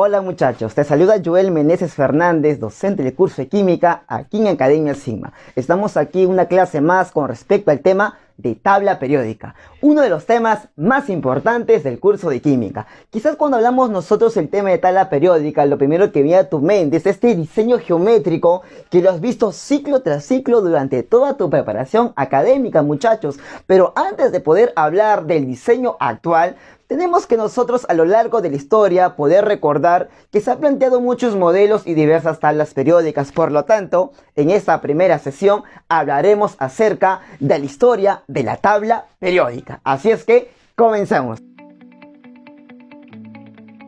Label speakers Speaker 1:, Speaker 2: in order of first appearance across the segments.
Speaker 1: Hola muchachos, te saluda Joel Meneses Fernández, docente del curso de Química aquí en Academia Sigma. Estamos aquí en una clase más con respecto al tema de tabla periódica, uno de los temas más importantes del curso de Química. Quizás cuando hablamos nosotros el tema de tabla periódica, lo primero que viene a tu mente es este diseño geométrico que lo has visto ciclo tras ciclo durante toda tu preparación académica, muchachos. Pero antes de poder hablar del diseño actual, tenemos que nosotros a lo largo de la historia poder recordar que se han planteado muchos modelos y diversas tablas periódicas. Por lo tanto, en esta primera sesión hablaremos acerca de la historia de la tabla periódica. Así es que comencemos.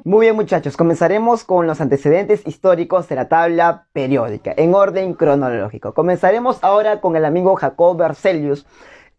Speaker 1: Muy bien muchachos, comenzaremos con los antecedentes históricos de la tabla periódica en orden cronológico. Comenzaremos ahora con el amigo Jacob Berzelius.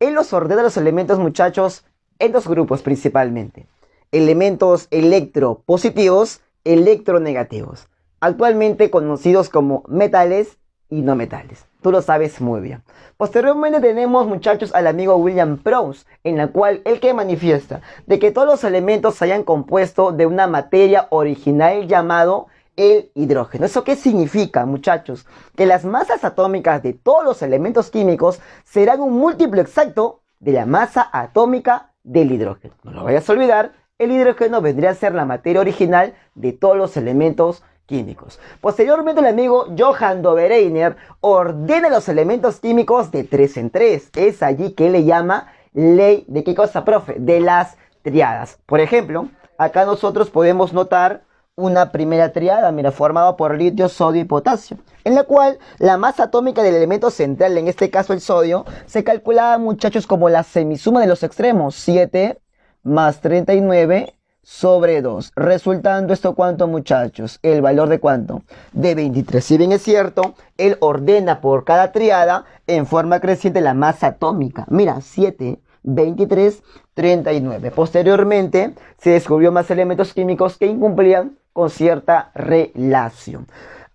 Speaker 1: Él los ordena los elementos, muchachos, en dos grupos principalmente: elementos electropositivos, electronegativos, actualmente conocidos como metales y no metales. Tú lo sabes muy bien. Posteriormente tenemos, muchachos, al amigo William Proust, en la cual él que manifiesta de que todos los elementos se hayan compuesto de una materia original llamado el hidrógeno. ¿Eso qué significa, muchachos? Que las masas atómicas de todos los elementos químicos serán un múltiplo exacto de la masa atómica del hidrógeno. No lo vayas a olvidar, el hidrógeno vendría a ser la materia original de todos los elementos químicos. Posteriormente el amigo Johann Dobereiner ordena los elementos químicos de 3 en 3. Es allí que él le llama ley de ¿qué cosa, profe? De las triadas. Por ejemplo, acá nosotros podemos notar una primera triada, mira, formada por litio, sodio y potasio, en la cual la masa atómica del elemento central, en este caso el sodio, se calculaba, muchachos, como la semisuma de los extremos, 7 más 39 sobre 2, resultando esto ¿cuánto, muchachos? El valor de ¿cuánto? De 23. Si bien es cierto, él ordena por cada triada en forma creciente la masa atómica. Mira, 7, 23, 39. Posteriormente se descubrió más elementos químicos que incumplían con cierta relación.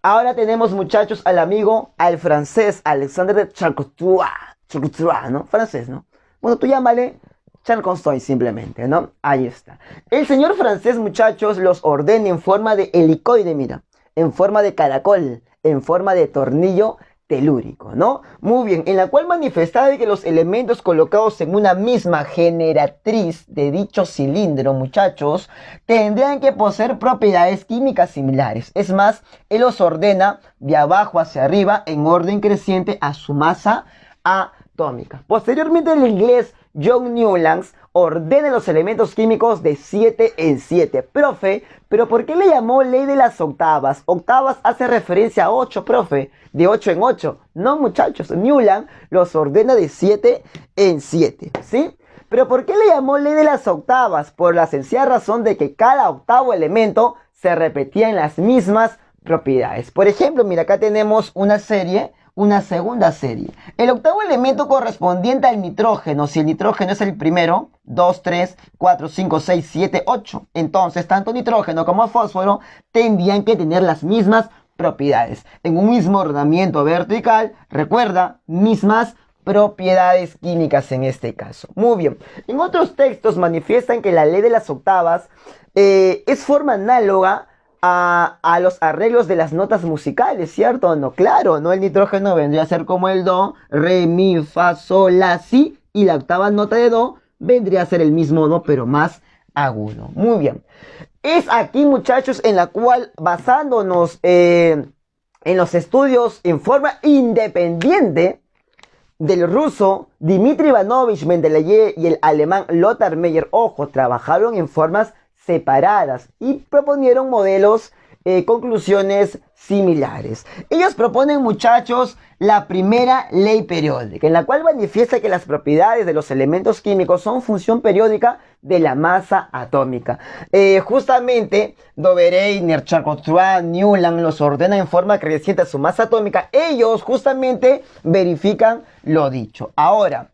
Speaker 1: Ahora tenemos, muchachos, al francés Alexandre de Charcot-Trouat, ¿no? Francés, ¿no? Bueno, tú llámale Charcot-Trouat simplemente, ¿no? Ahí está. El señor francés, muchachos, los ordena en forma de helicoide, mira, en forma de caracol, en forma de tornillo telúrico, ¿no? Muy bien, en la cual manifestaba que los elementos colocados en una misma generatriz de dicho cilindro, muchachos, tendrían que poseer propiedades químicas similares. Es más, él los ordena de abajo hacia arriba en orden creciente a su masa atómica. Posteriormente el inglés John Newlands ordena los elementos químicos de 7 en 7. Profe, ¿pero por qué le llamó ley de las octavas? Octavas hace referencia a 8, profe, de 8 en 8. No, muchachos, Newland los ordena de 7 en 7, ¿sí? ¿Pero por qué le llamó ley de las octavas? Por la sencilla razón de que cada octavo elemento se repetía en las mismas propiedades. Por ejemplo, mira, acá tenemos una segunda serie. El octavo elemento correspondiente al nitrógeno, si el nitrógeno es el primero, 2, 3, 4, 5, 6, 7, 8. Entonces, tanto nitrógeno como fósforo tendrían que tener las mismas propiedades. En un mismo ordenamiento vertical, recuerda, mismas propiedades químicas en este caso. Muy bien. En otros textos manifiestan que la ley de las octavas es forma análoga a los arreglos de las notas musicales, ¿cierto? No, claro, ¿no? El nitrógeno vendría a ser como el do, re, mi, fa, sol, la, si, y la octava nota de do vendría a ser el mismo do, pero más agudo. Muy bien. Es aquí, muchachos, en la cual, basándonos en los estudios en forma independiente del ruso Dmitri Ivanovich Mendeleev y el alemán Lothar Meyer, ojo, trabajaron en formas separadas y proponieron modelos, conclusiones similares. Ellos proponen, muchachos, la primera ley periódica, en la cual manifiesta que las propiedades de los elementos químicos son función periódica de la masa atómica. Justamente Dobereiner, Charcot-Trouat, Newland los ordenan en forma creciente a su masa atómica. Ellos justamente verifican lo dicho. Ahora,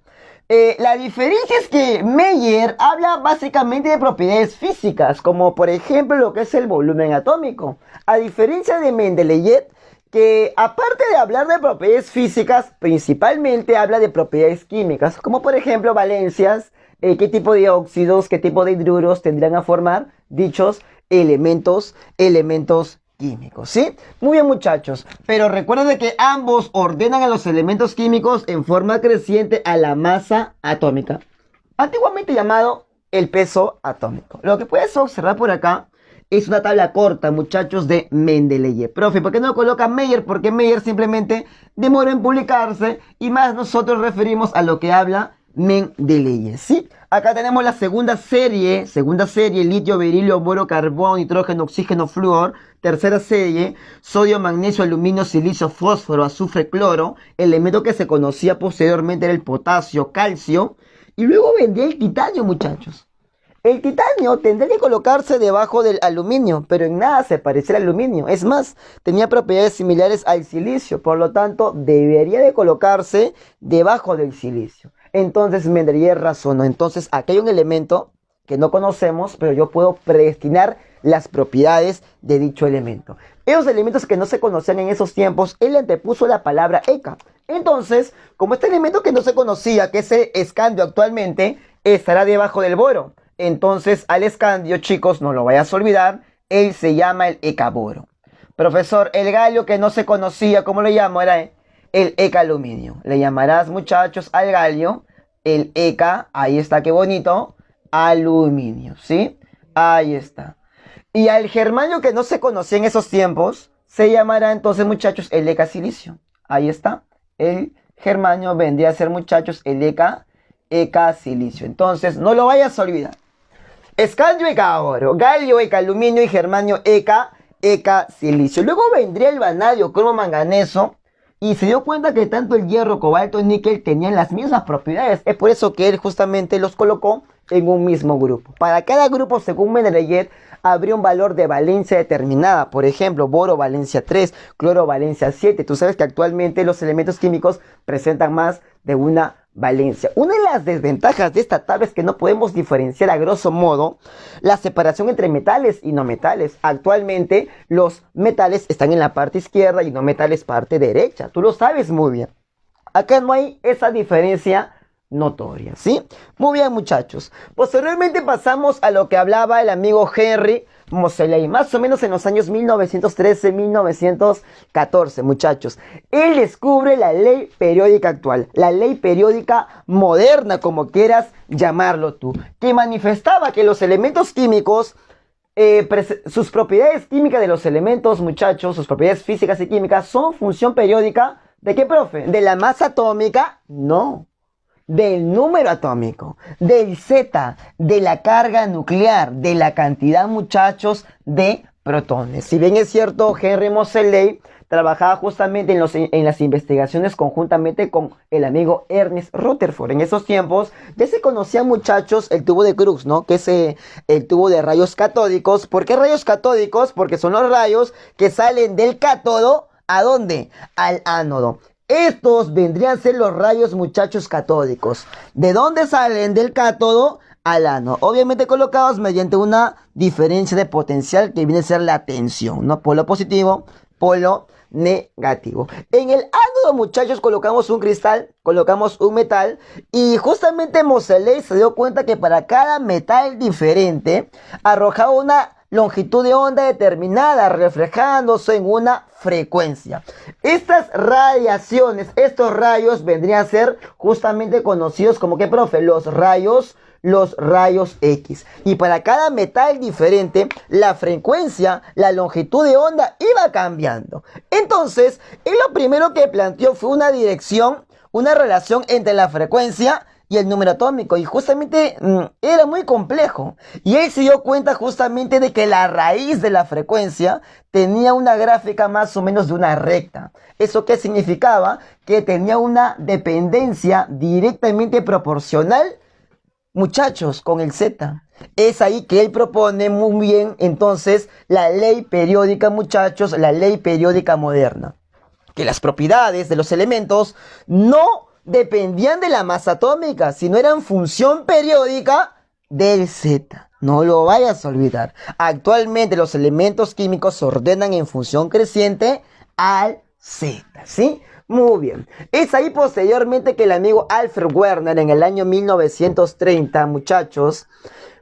Speaker 1: la diferencia es que Meyer habla básicamente de propiedades físicas, como por ejemplo lo que es el volumen atómico. A diferencia de Mendeleev, que aparte de hablar de propiedades físicas, principalmente habla de propiedades químicas, como por ejemplo valencias, qué tipo de óxidos, qué tipo de hidruros tendrán a formar dichos elementos químicos, ¿sí? Muy bien, muchachos, pero recuerden de que ambos ordenan a los elementos químicos en forma creciente a la masa atómica, antiguamente llamado el peso atómico. Lo que puedes observar por acá es una tabla corta, muchachos, de Mendeleev. Profe, ¿por qué no coloca Meyer? Porque Meyer simplemente demora en publicarse y más nosotros referimos a lo que habla Mendeleev, ¿sí? Acá tenemos la segunda serie, litio, berilio, boro, carbón, nitrógeno, oxígeno, flúor. Tercera serie, sodio, magnesio, aluminio, silicio, fósforo, azufre, cloro. Elemento que se conocía posteriormente era el potasio, calcio. Y luego vendría el titanio, muchachos. El titanio tendría que colocarse debajo del aluminio, pero en nada se parece al aluminio. Es más, tenía propiedades similares al silicio, por lo tanto, debería de colocarse debajo del silicio. Entonces, Mendeleev razonó. Entonces, aquí hay un elemento que no conocemos, pero yo puedo predestinar las propiedades de dicho elemento. Esos elementos que no se conocían en esos tiempos, él le antepuso la palabra ECA. Entonces, como este elemento que no se conocía, que es el escandio actualmente, estará debajo del boro. Entonces, al escandio, chicos, no lo vayas a olvidar, él se llama el ecaboro. Profesor, el galio que no se conocía, ¿cómo lo llamo? Era el ECA aluminio. Le llamarás, muchachos, al galio, el ECA, ahí está, qué bonito, aluminio, ¿sí? Ahí está. Y al germanio que no se conocía en esos tiempos, se llamará entonces, muchachos, el ECA silicio. Ahí está. El germanio vendría a ser, muchachos, el ECA silicio. Entonces, no lo vayas a olvidar. Escandio, ECA oro, galio, ECA aluminio y germanio, ECA silicio. Luego vendría el vanadio, cromo, manganeso. Y se dio cuenta que tanto el hierro, cobalto y níquel tenían las mismas propiedades. Es por eso que él justamente los colocó en un mismo grupo. Para cada grupo, según Mendeleev, habría un valor de valencia determinada. Por ejemplo, boro valencia 3, cloro valencia 7. Tú sabes que actualmente los elementos químicos presentan más de una valencia. Una de las desventajas de esta tabla es que no podemos diferenciar a grosso modo la separación entre metales y no metales. Actualmente los metales están en la parte izquierda y no metales parte derecha. Tú lo sabes muy bien. Acá no hay esa diferencia notoria, ¿sí? Muy bien, muchachos. Posteriormente pasamos a lo que hablaba el amigo Henry Moseley, más o menos en los años 1913-1914, muchachos. Él descubre la ley periódica actual, la ley periódica moderna, como quieras llamarlo tú, que manifestaba que los elementos químicos, sus propiedades químicas de los elementos, muchachos, sus propiedades físicas y químicas son función periódica, ¿de qué, profe? ¿De la masa atómica? No. Del número atómico, del Z, de la carga nuclear, de la cantidad, muchachos, de protones. Si bien es cierto, Henry Moseley trabajaba justamente en las investigaciones conjuntamente con el amigo Ernest Rutherford. En esos tiempos ya se conocía, muchachos, el tubo de Crookes, ¿no? Que es el tubo de rayos catódicos. ¿Por qué rayos catódicos? Porque son los rayos que salen del cátodo, ¿a dónde? Al ánodo. Estos vendrían a ser los rayos, muchachos, catódicos. ¿De dónde salen? Del cátodo al ánodo. Obviamente colocados mediante una diferencia de potencial que viene a ser la tensión, ¿no? Polo positivo, polo negativo. En el ánodo, muchachos, colocamos un cristal, colocamos un metal. Y justamente Moseley se dio cuenta que para cada metal diferente arrojaba una longitud de onda determinada, reflejándose en una frecuencia. Estas radiaciones, estos rayos vendrían a ser justamente conocidos como, ¿qué, profe? Los rayos X. Y para cada metal diferente, la frecuencia, la longitud de onda iba cambiando. Entonces, él lo primero que planteó fue una dirección, una relación entre la frecuencia y el número atómico, y justamente era muy complejo, y él se dio cuenta justamente de que la raíz de la frecuencia tenía una gráfica más o menos de una recta. ¿Eso qué significaba? Que tenía una dependencia directamente proporcional, muchachos, con el Z. Es ahí que él propone muy bien entonces la ley periódica, muchachos, la ley periódica moderna, que las propiedades de los elementos no dependían de la masa atómica, sino eran función periódica del Z. No lo vayas a olvidar. Actualmente los elementos químicos se ordenan en función creciente al Z, ¿sí? Muy bien. Es ahí posteriormente que el amigo Alfred Werner, en el año 1930, muchachos,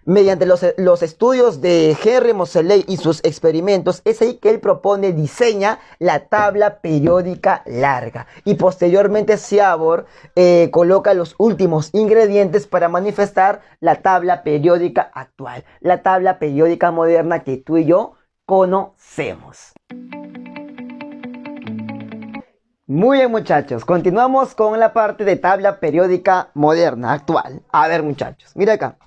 Speaker 1: Mediante los estudios de Henry Moseley y sus experimentos, es ahí que él diseña la tabla periódica larga. Y posteriormente Seaborg coloca los últimos ingredientes para manifestar la tabla periódica actual. La tabla periódica moderna que tú y yo conocemos. Muy bien, muchachos, continuamos con la parte de tabla periódica moderna, actual. A ver, muchachos, mira acá.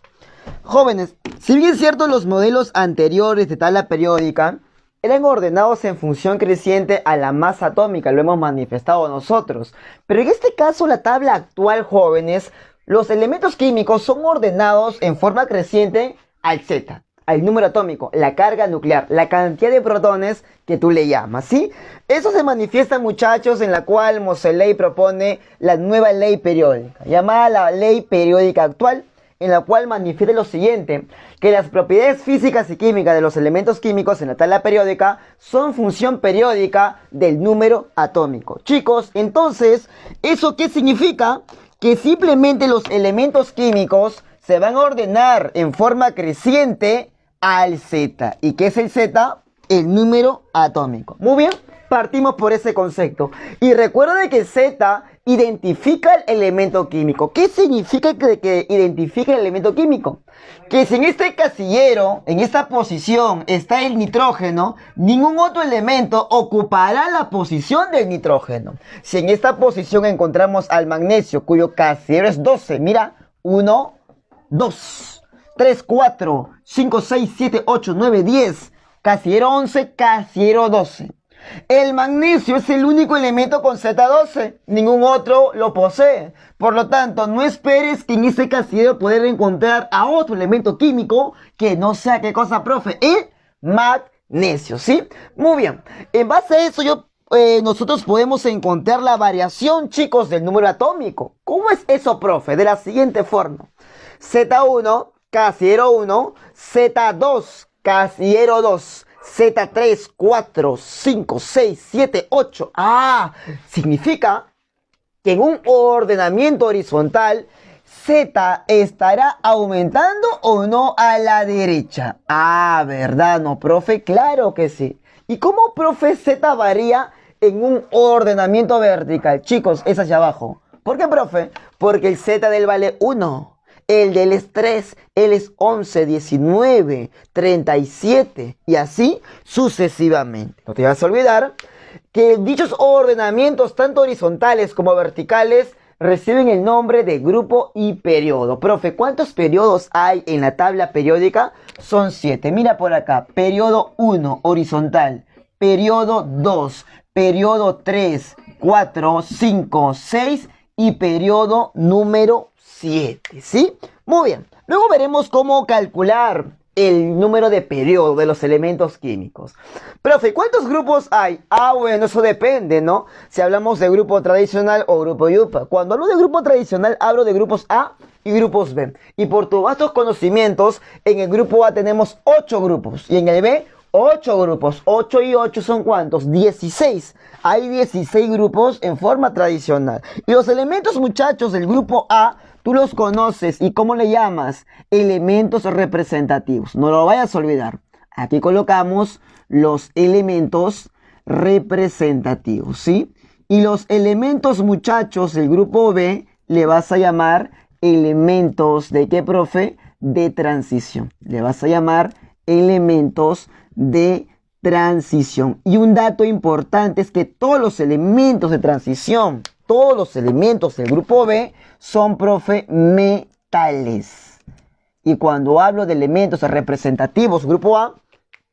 Speaker 1: Jóvenes, si bien es cierto, los modelos anteriores de tabla periódica eran ordenados en función creciente a la masa atómica, lo hemos manifestado nosotros. Pero en este caso, la tabla actual, jóvenes, los elementos químicos son ordenados en forma creciente al Z, al número atómico, la carga nuclear, la cantidad de protones que tú le llamas, ¿sí? Eso se manifiesta, muchachos, en la cual Moseley propone la nueva ley periódica, llamada la ley periódica actual, en la cual manifiesta lo siguiente, que las propiedades físicas y químicas de los elementos químicos en la tabla periódica son función periódica del número atómico. Chicos, entonces, ¿eso qué significa? Que simplemente los elementos químicos se van a ordenar en forma creciente al Z. ¿Y qué es el Z? El número atómico. Muy bien, partimos por ese concepto. Y recuerda que Z identifica el elemento químico. ¿Qué significa que identifica el elemento químico? Que si en este casillero, en esta posición, está el nitrógeno, ningún otro elemento ocupará la posición del nitrógeno. Si en esta posición encontramos al magnesio, cuyo casillero es 12, mira, 1, 2, 3, 4, 5, 6, 7, 8, 9, 10, casillero 11, casillero 12. El magnesio es el único elemento con Z12, ningún otro lo posee. Por lo tanto, no esperes que en este casillero poder encontrar a otro elemento químico que no sea, ¿qué cosa, profe? El magnesio, ¿sí? Muy bien, en base a eso nosotros podemos encontrar la variación, chicos, del número atómico. ¿Cómo es eso, profe? De la siguiente forma. Z1, casillero 1, Z2, casillero 2, Z3, 4, 5, 6, 7, 8. Significa que en un ordenamiento horizontal, Z estará aumentando o no a la derecha. ¿Verdad, no, profe? Claro que sí. ¿Y cómo, profe, Z varía en un ordenamiento vertical? Chicos, es hacia abajo. ¿Por qué, profe? Porque el Z del vale 1. El del es 3, él es 11, 19, 37 y así sucesivamente. No te vas a olvidar que dichos ordenamientos, tanto horizontales como verticales, reciben el nombre de grupo y periodo. Profe, ¿cuántos periodos hay en la tabla periódica? Son 7. Mira por acá, periodo 1, horizontal, periodo 2, periodo 3, 4, 5, 6 y periodo número 7, ¿sí? Muy bien. Luego veremos cómo calcular el número de periodo de los elementos químicos. Profe, ¿cuántos grupos hay? Bueno, eso depende, ¿no? Si hablamos de grupo tradicional o grupo yupa. Cuando hablo de grupo tradicional, hablo de grupos A y grupos B. Y por tus vastos conocimientos, en el grupo A tenemos 8 grupos y en el B 8 grupos. 8 y 8 son ¿cuántos? 16. Hay 16 grupos en forma tradicional. Y los elementos, muchachos, del grupo A, tú los conoces. ¿Y cómo le llamas? Elementos representativos. No lo vayas a olvidar. Aquí colocamos los elementos representativos, ¿sí? Y los elementos, muchachos, del grupo B, le vas a llamar elementos ¿de qué, profe? De transición. Le vas a llamar elementos de transición. Y un dato importante es que todos los elementos de transición, todos los elementos del grupo B son, profe, metales. Y cuando hablo de elementos representativos grupo A,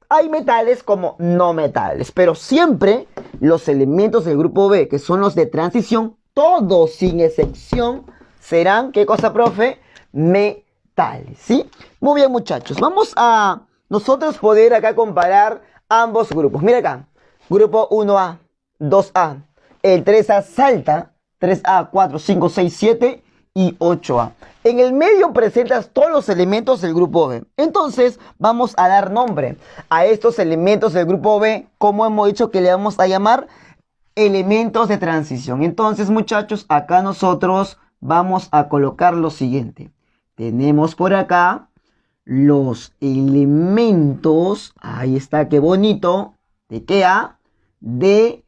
Speaker 1: hay metales como no metales. Pero siempre los elementos del grupo B, que son los de transición, todos sin excepción, serán, ¿qué cosa, profe? Metales, ¿sí? Muy bien, muchachos. Vamos a nosotros poder acá comparar ambos grupos. Mira acá, grupo 1A, 2A, el 3A salta, 3A, 4, 5, 6, 7 y 8A. En el medio presentas todos los elementos del grupo B. Entonces vamos a dar nombre a estos elementos del grupo B, como hemos dicho que le vamos a llamar elementos de transición. Entonces, muchachos, acá nosotros vamos a colocar lo siguiente. Tenemos por acá los elementos, ahí está, qué bonito, ¿de qué A? De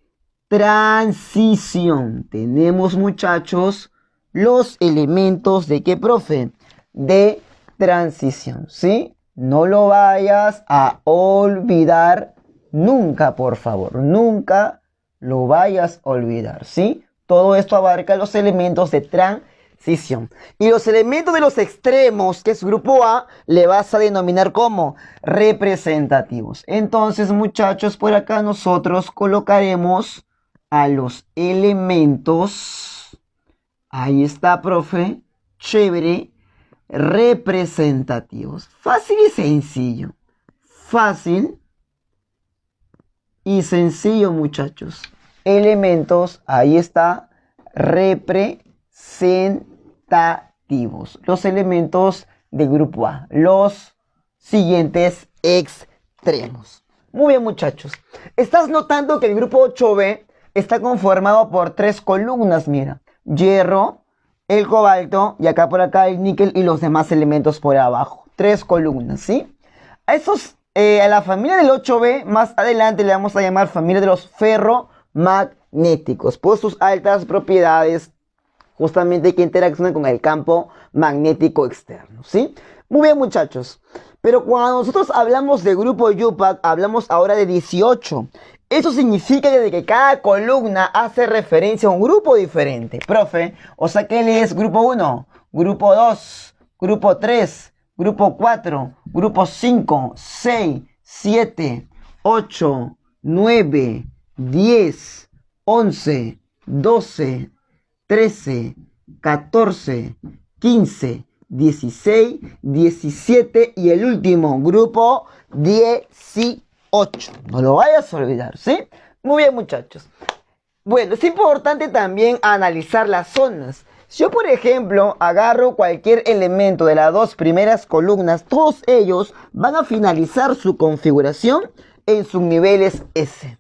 Speaker 1: transición. Tenemos, muchachos, los elementos de qué, profe? De transición, ¿sí? No lo vayas a olvidar nunca, por favor, nunca lo vayas a olvidar, ¿sí? Todo esto abarca los elementos de transición. Y los elementos de los extremos, que es grupo A, le vas a denominar como representativos. Entonces, muchachos, por acá nosotros colocaremos a los elementos. Ahí está, profe. Chévere. Representativos. Fácil y sencillo. Fácil y sencillo, muchachos. Elementos, ahí está, representativos. Los elementos del grupo A. Los siguientes extremos. Muy bien, muchachos. Estás notando que el grupo 8B está conformado por 3 columnas, mira. Hierro, el cobalto y acá por acá el níquel y los demás elementos por abajo. 3 columnas, ¿sí? A la familia del 8B, más adelante le vamos a llamar familia de los ferromagnéticos, por sus altas propiedades, justamente que interaccionan con el campo magnético externo, ¿sí? Muy bien, muchachos. Pero cuando nosotros hablamos de grupo Yupac, hablamos ahora de 18. Eso significa que cada columna hace referencia a un grupo diferente, profe. O sea que él es grupo 1, grupo 2, grupo 3, grupo 4, grupo 5, 6, 7, 8, 9, 10, 11, 12, 13, 14, 15, 16, 17 y el último, grupo 18. No lo vayas a olvidar, ¿sí? Muy bien, muchachos. Bueno, es importante también analizar las zonas. Si yo, por ejemplo, agarro cualquier elemento de las 2 primeras columnas, todos ellos van a finalizar su configuración en subniveles S.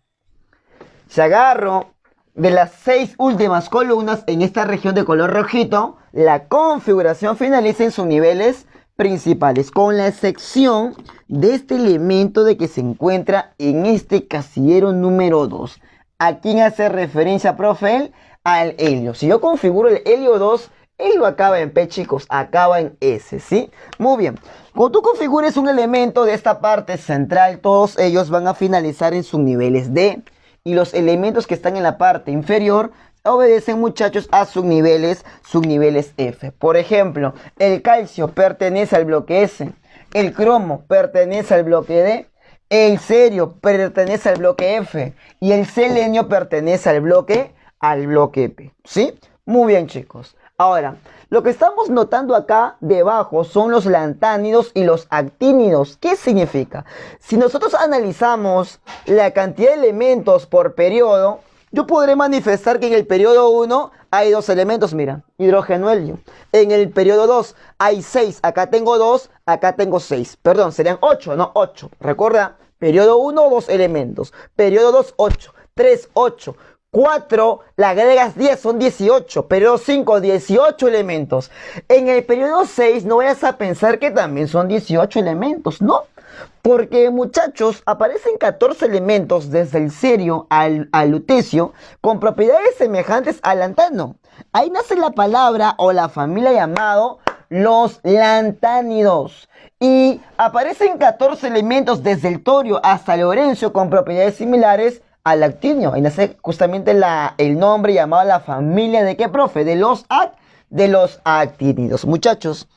Speaker 1: Si agarro de las 6 últimas columnas en esta región de color rojito, la configuración finaliza en subniveles principales, con la excepción de este elemento de que se encuentra en este casillero número 2. ¿A quién hace referencia, profe? Al helio. Si yo configuro el helio 2, él lo acaba en P, chicos, acaba en S, ¿sí? Muy bien. Cuando tú configures un elemento de esta parte central, todos ellos van a finalizar en subniveles D. Y los elementos que están en la parte inferior obedecen, muchachos, a subniveles F. Por ejemplo, el calcio pertenece al bloque S, el cromo pertenece al bloque D, el cerio pertenece al bloque F y el selenio pertenece al bloque P, ¿sí? Muy bien, chicos. Ahora, lo que estamos notando acá debajo son los lantánidos y los actínidos. ¿Qué significa? Si nosotros analizamos la cantidad de elementos por periodo, yo podré manifestar que en el periodo 1 hay 2 elementos, mira, hidrógeno, helio. En el periodo 2 hay 6, acá tengo 2, acá tengo 6. Perdón, serían 8, no 8. Recuerda, periodo 1, 2 elementos. Periodo 2, 8. 3, 8. 4, le agregas 10, son 18. Periodo 5, 18 elementos. En el periodo 6 no vayas a pensar que también son 18 elementos, ¿no? Porque, muchachos, aparecen 14 elementos desde el cerio al lutecio con propiedades semejantes al lantano. Ahí nace la palabra o la familia llamado los lantánidos. Y aparecen 14 elementos desde el torio hasta el orencio con propiedades similares al actinio. Ahí nace justamente el nombre llamado la familia de qué, profe, de los actínidos. Muchachos,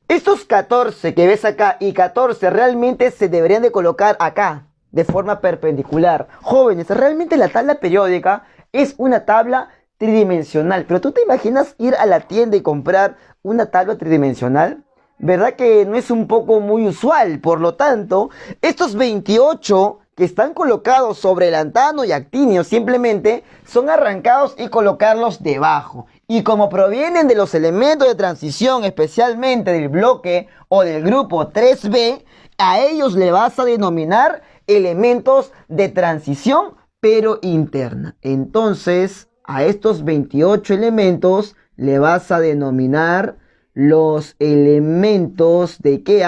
Speaker 1: estos 14 que ves acá y 14 realmente se deberían de colocar acá de forma perpendicular. Jóvenes, realmente la tabla periódica es una tabla tridimensional. Pero ¿tú te imaginas ir a la tienda y comprar una tabla tridimensional? ¿Verdad que no es un poco muy usual? Por lo tanto, estos 28 que están colocados sobre lantano y actinio simplemente son arrancados y colocarlos debajo. Y como provienen de los elementos de transición, especialmente del bloque o del grupo 3B, a ellos le vas a denominar elementos de transición, pero interna. Entonces, a estos 28 elementos le vas a denominar los elementos de ¿qué?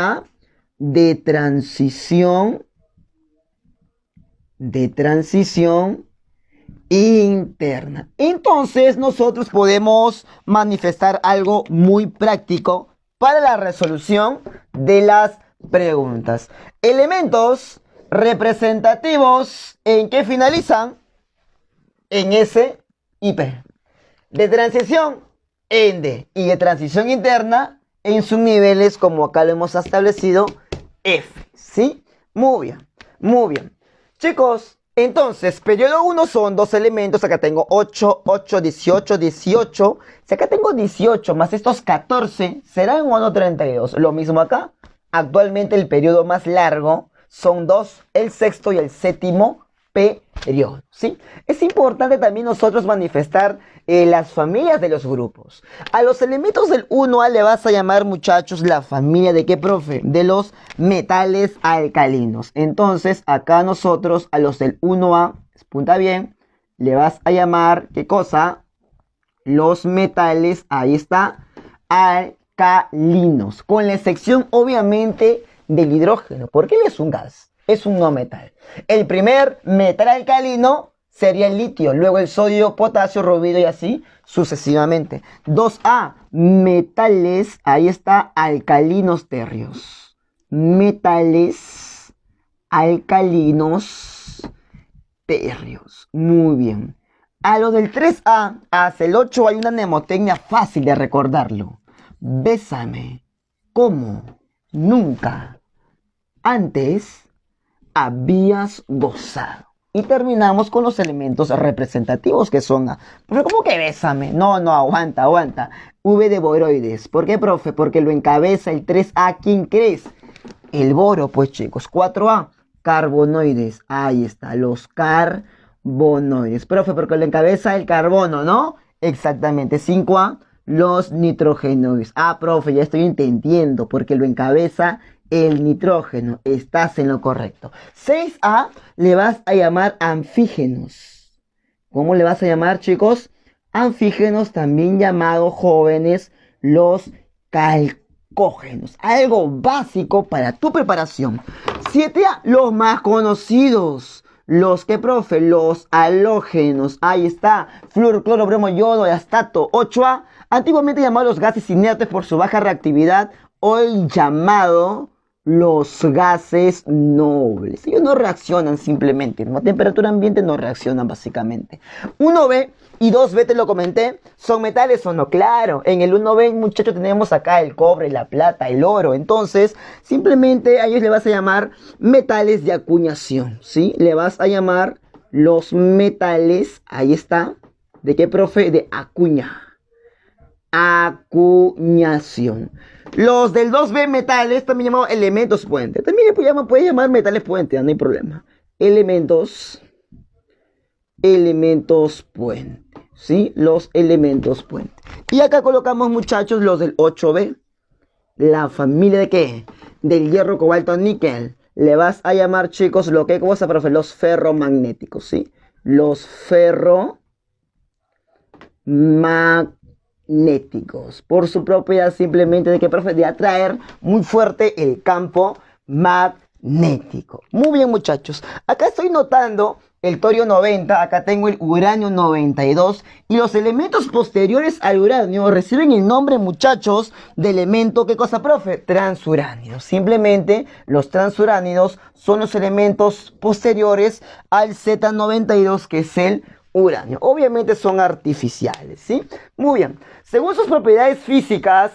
Speaker 1: de transición interna. Entonces nosotros podemos manifestar algo muy práctico para la resolución de las preguntas. Elementos representativos en que finalizan en S y P. De transición en D y de transición interna en sus niveles, como acá lo hemos establecido, F. ¿Sí? Muy bien, muy bien. Chicos, entonces, periodo 1 son dos elementos. Acá tengo 8, 8, 18, 18. Si acá tengo 18 más estos 14, serán 1,32. Lo mismo acá. Actualmente el periodo más largo son dos, el sexto y el séptimo periodo, ¿sí? Es importante también nosotros manifestar las familias de los grupos. A los elementos del 1A le vas a llamar, muchachos, la familia de qué, profe? De los metales alcalinos. Entonces, acá nosotros a los del 1A, apunta bien, le vas a llamar, ¿qué cosa? Los metales, ahí está, alcalinos. Con la excepción, obviamente, del hidrógeno, porque él es un gas. Es un no metal. El primer metal alcalino sería el litio, luego el sodio, potasio, rubidio y así sucesivamente. 2A, metales, ahí está, alcalinos tercios. Metales alcalinos tercios. Muy bien. A lo del 3A hasta el 8 hay una mnemotecnia fácil de recordarlo. Bésame como nunca antes habías gozado. Y terminamos con los elementos representativos que son A. Pero ¿cómo que bésame? No, aguanta. V de boroides. ¿Por qué, profe? Porque lo encabeza el 3A. ¿Quién crees? El boro, pues, chicos. 4A, carbonoides. Ahí está, los carbonoides. Profe, porque lo encabeza el carbono, ¿no? Exactamente. 5A, los nitrogenoides. Ah, profe, ya estoy entendiendo, porque lo encabeza el nitrógeno. Estás en lo correcto. 6A le vas a llamar anfígenos. ¿Cómo le vas a llamar, chicos? Anfígenos, también llamados, jóvenes, los calcógenos. Algo básico para tu preparación. 7A, los más conocidos. Los que, profe, los halógenos. Ahí está. Flúor, cloro, bromo, yodo, astato. 8A, antiguamente llamados los gases inertes por su baja reactividad, hoy llamado los gases nobles. Ellos no reaccionan simplemente, a temperatura ambiente no reaccionan básicamente. 1B y 2B, te lo comenté, ¿son metales o no? Claro, en el 1B, muchachos, tenemos acá el cobre, la plata, el oro. Entonces, simplemente a ellos le vas a llamar metales de acuñación, ¿sí? Le vas a llamar los metales, ahí está, ¿de qué, profe? De acuñación. Los del 2B, metales, también llamados elementos puente. También le puede llamar metales puente, no hay problema. Elementos puente, ¿sí? Los elementos puente. Y acá colocamos, muchachos, los del 8B. La familia de qué? Del hierro, cobalto, níquel. Le vas a llamar, chicos, lo que cosa, profe, los ferromagnéticos, ¿sí? Los ferromagnéticos, por su propiedad simplemente de que, profe, de atraer muy fuerte el campo magnético. Muy bien, muchachos, acá estoy notando el torio 90, acá tengo el uranio 92 y los elementos posteriores al uranio reciben el nombre, muchachos, de elemento, ¿qué cosa, profe? Transuránidos. Simplemente los transuránidos son los elementos posteriores al Z92, que es el uranio. Obviamente son artificiales, ¿sí? Muy bien. Según sus propiedades físicas,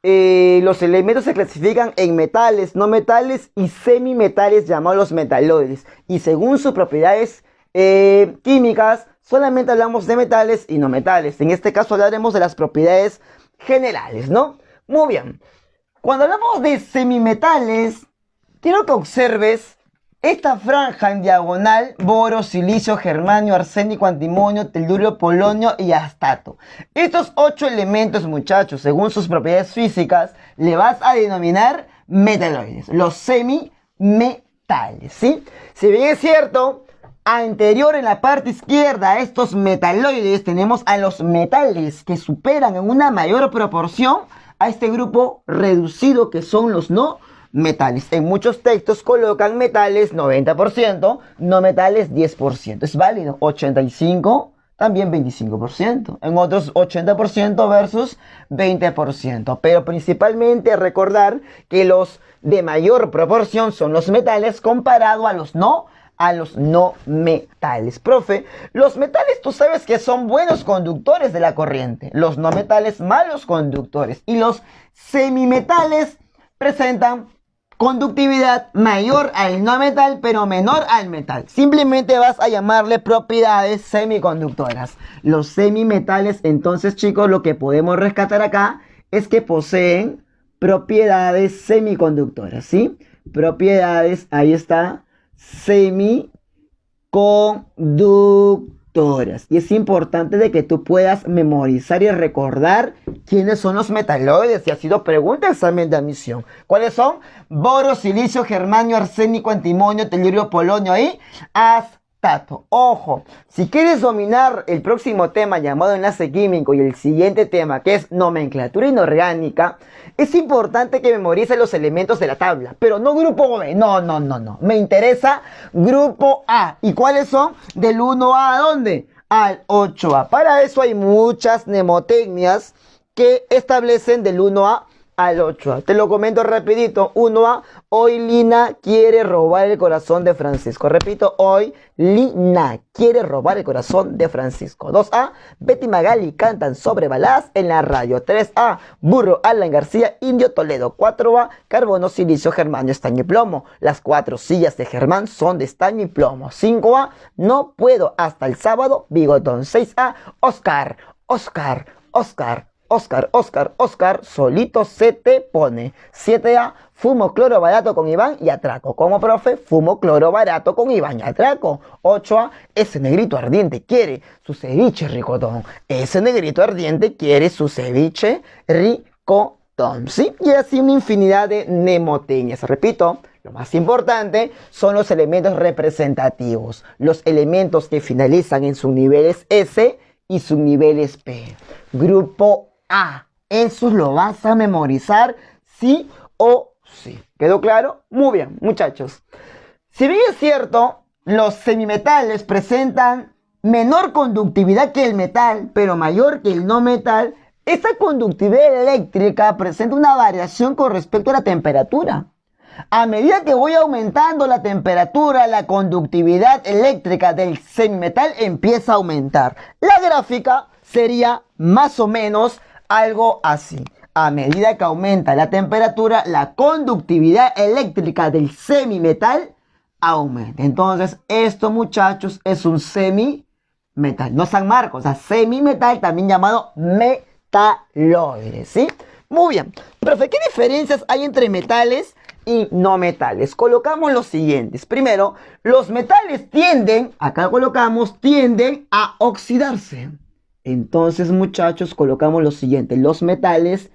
Speaker 1: los elementos se clasifican en metales, no metales y semimetales, llamados metaloides. Y según sus propiedades químicas, solamente hablamos de metales y no metales. En este caso hablaremos de las propiedades generales, ¿no? Muy bien. Cuando hablamos de semimetales, quiero que observes esta franja en diagonal: boro, silicio, germanio, arsénico, antimonio, telurio, polonio y astato. Estos 8 elementos, muchachos, según sus propiedades físicas, le vas a denominar metaloides, los semimetales, ¿sí? Si bien es cierto, anterior en la parte izquierda a estos metaloides tenemos a los metales, que superan en una mayor proporción a este grupo reducido, que son los no metales. En muchos textos colocan metales 90%, no metales 10%. Es válido. 85%, también 25%. En otros 80% versus 20%. Pero principalmente recordar que los de mayor proporción son los metales comparado a los no metales. Profe, los metales tú sabes que son buenos conductores de la corriente, los no metales malos conductores, y los semimetales presentan conductividad mayor al no metal pero menor al metal. Simplemente vas a llamarle propiedades semiconductoras. Los semimetales, entonces chicos, lo que podemos rescatar acá es que poseen propiedades semiconductoras, ¿sí? Propiedades, ahí está, semiconductoras. Y es importante de que tú puedas memorizar y recordar quiénes son los metaloides. Y ha sido pregunta de examen de admisión. ¿Cuáles son? Boro, silicio, germanio, arsénico, antimonio, telurio, polonio y astato. Ojo, si quieres dominar el próximo tema llamado enlace químico y el siguiente tema que es nomenclatura inorgánica, es importante que memorices los elementos de la tabla, pero no grupo B, no. Me interesa grupo A. ¿Y cuáles son? Del 1A ¿a dónde? Al 8A. Para eso hay muchas mnemotecnias que establecen del 1A al 8A. Te lo comento rapidito. 1A, hoy Lina quiere robar el corazón de Francisco. Repito, hoy Lina quiere robar el corazón de Francisco. 2A, Betty Magali cantan sobre baladas en la radio. 3A, Burro, Alan García, Indio Toledo. 4A, carbono, silicio, germanio, estaño y plomo. Las 4 sillas de Germán son de estaño y plomo. 5A, no puedo hasta el sábado, bigotón. 6A, Oscar, solito se te pone. 7A, fumo cloro barato con Iván y atraco. ¿Cómo, profe? Fumo cloro barato con Iván y atraco. 8A, ese negrito ardiente quiere su ceviche ricotón. Ese negrito ardiente quiere su ceviche ricotón. ¿Sí? Y así una infinidad de mnemotecnias. Repito, lo más importante son los elementos representativos. Los elementos que finalizan en subniveles S y subniveles P. Grupo A. Eso lo vas a memorizar sí o sí. ¿Quedó claro? Muy bien, muchachos. Si bien es cierto, los semimetales presentan menor conductividad que el metal, pero mayor que el no metal, esta conductividad eléctrica presenta una variación con respecto a la temperatura. A medida que voy aumentando la temperatura, la conductividad eléctrica del semimetal empieza a aumentar. La gráfica sería más o menos algo así. A medida que aumenta la temperatura, la conductividad eléctrica del semimetal aumenta. Entonces, esto, muchachos, es un semimetal. No San Marcos, o sea, semimetal, también llamado metaloide, ¿sí? Muy bien. Profe, ¿qué diferencias hay entre metales y no metales? Colocamos los siguientes. Primero, los metales tienden a oxidarse. Entonces, muchachos, colocamos lo siguiente. Los metales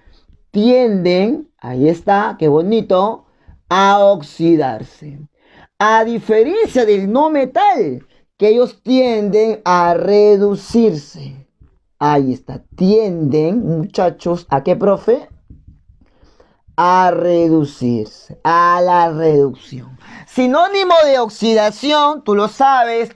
Speaker 1: tienden, ahí está, qué bonito, a oxidarse. A diferencia del no metal, que ellos tienden a reducirse. Ahí está, tienden, muchachos, ¿a qué, profe? A reducirse, a la reducción. Sinónimo de oxidación, tú lo sabes,